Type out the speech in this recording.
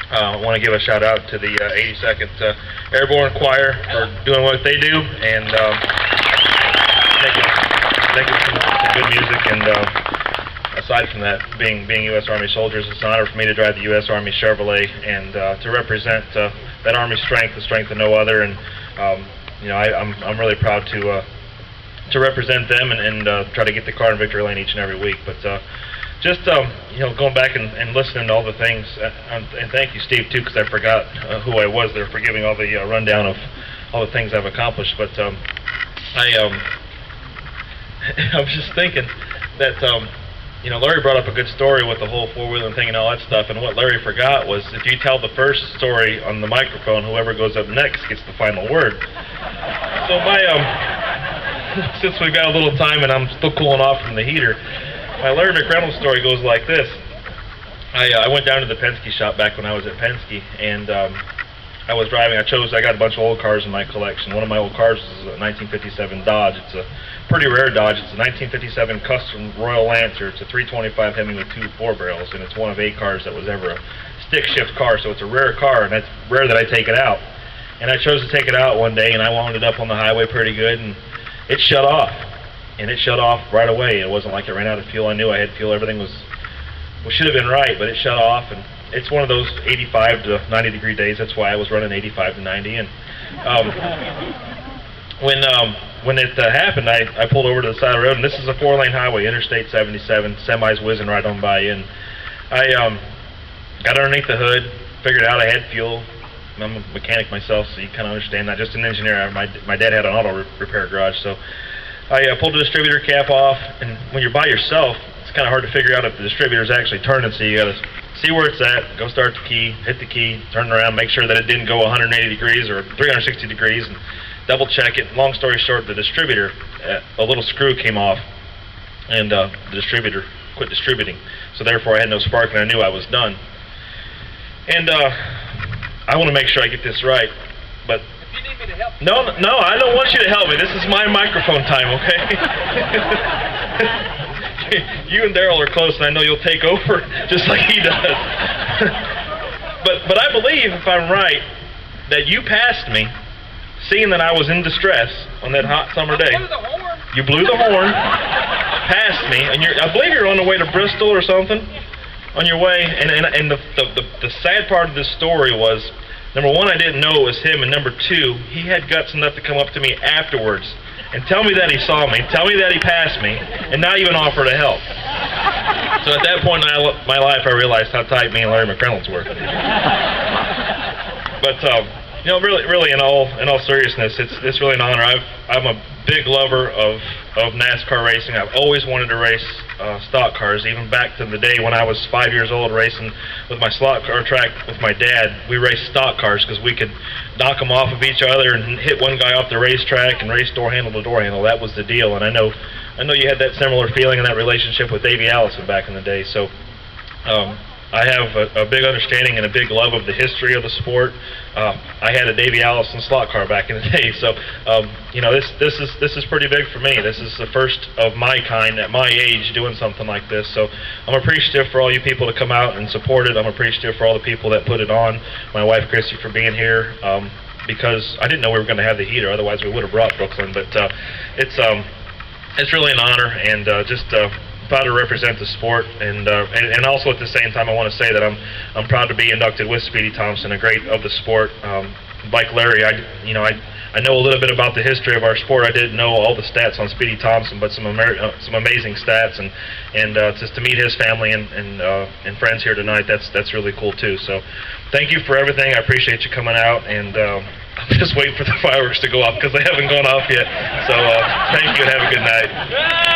I want to give a shout out to the 82nd Airborne Choir for doing what they do and making some good music. And aside from that, being U.S. Army soldiers, it's an honor for me to drive the U.S. Army Chevrolet and to represent that Army strength, the strength of no other. And I'm really proud to represent them and try to get the car in victory lane each and every week. But just going back and listening to all the things, and thank you, Steve, too, because I forgot who I was there for giving all the rundown of all the things I've accomplished. But I was just thinking that Larry brought up a good story with the whole four-wheeling thing and all that stuff, and what Larry forgot was if you tell the first story on the microphone, whoever goes up next gets the final word. So since we've got a little time and I'm still cooling off from the heater, my Larry McReynolds story goes like this. I went down to the Penske shop back when I was at Penske, and I was driving. I got a bunch of old cars in my collection. One of my old cars is a 1957 Dodge. It's a pretty rare Dodge. It's a 1957 Custom Royal Lancer. It's a 325 Hemi with 2 4-barrels, and it's one of 8 cars that was ever a stick shift car, so it's a rare car, and it's rare that I take it out. And I chose to take it out one day, and I wound it up on the highway pretty good, and it shut off. And it shut off right away. It wasn't like it ran out of fuel. I knew I had fuel. Everything should have been right, but it shut off. And it's one of those 85 to 90 degree days. That's why I was running 85 to 90. And when it happened, I pulled over to the side of the road, and this is a 4-lane highway, Interstate 77, semis whizzing right on by. And I got underneath the hood, figured out I had fuel. I'm a mechanic myself, so you kind of understand that. Just an engineer. My dad had an auto repair garage, so I pulled the distributor cap off, and when you're by yourself, it's kind of hard to figure out if the distributor's actually turning, so you got to see where it's at, go start the key, hit the key, turn around, make sure that it didn't go 180 degrees or 360 degrees, and double check it. Long story short, the distributor, a little screw came off, and the distributor quit distributing, so therefore I had no spark, and I knew I was done. And I want to make sure I get this right, but you need me to help you? No, I don't want you to help me. This is my microphone time, okay? You and Daryl are close, and I know you'll take over just like he does. But I believe, if I'm right, that you passed me, seeing that I was in distress on that hot summer day. I blew the horn. You blew the horn, passed me, and I believe you're on the way to Bristol or something, on your way. And the sad part of this story was, number one, I didn't know it was him, and number two, he had guts enough to come up to me afterwards and tell me that he saw me, tell me that he passed me, and not even offer to help. So at that point in my life, I realized how tight me and Larry McReynolds were. But really, in all seriousness, it's really an honor. I'm a big lover of NASCAR racing. I've always wanted to race stock cars, even back to the day when I was 5 years old racing with my slot car track with my dad. We raced stock cars because we could knock them off of each other and hit one guy off the racetrack and race door handle to door handle. That was the deal, and I know you had that similar feeling and that relationship with Davey Allison back in the day. So I have a big understanding and a big love of the history of the sport. I had a Davey Allison slot car back in the day, so this is pretty big for me. This is the first of my kind at my age doing something like this. So I'm appreciative for all you people to come out and support it. I'm appreciative for all the people that put it on. My wife Christy for being here, because I didn't know we were going to have the heater. Otherwise we would have brought Brooklyn. But it's really an honor, and just proud to represent the sport, and also at the same time I want to say that I'm proud to be inducted with Speedy Thompson, a great of the sport. Like Larry, I know a little bit about the history of our sport. I didn't know all the stats on Speedy Thompson, but some amazing stats, and just to meet his family and friends here tonight, that's really cool too. So thank you for everything. I appreciate you coming out, and I'm just waiting for the fireworks to go off because they haven't gone off yet. So thank you and have a good night.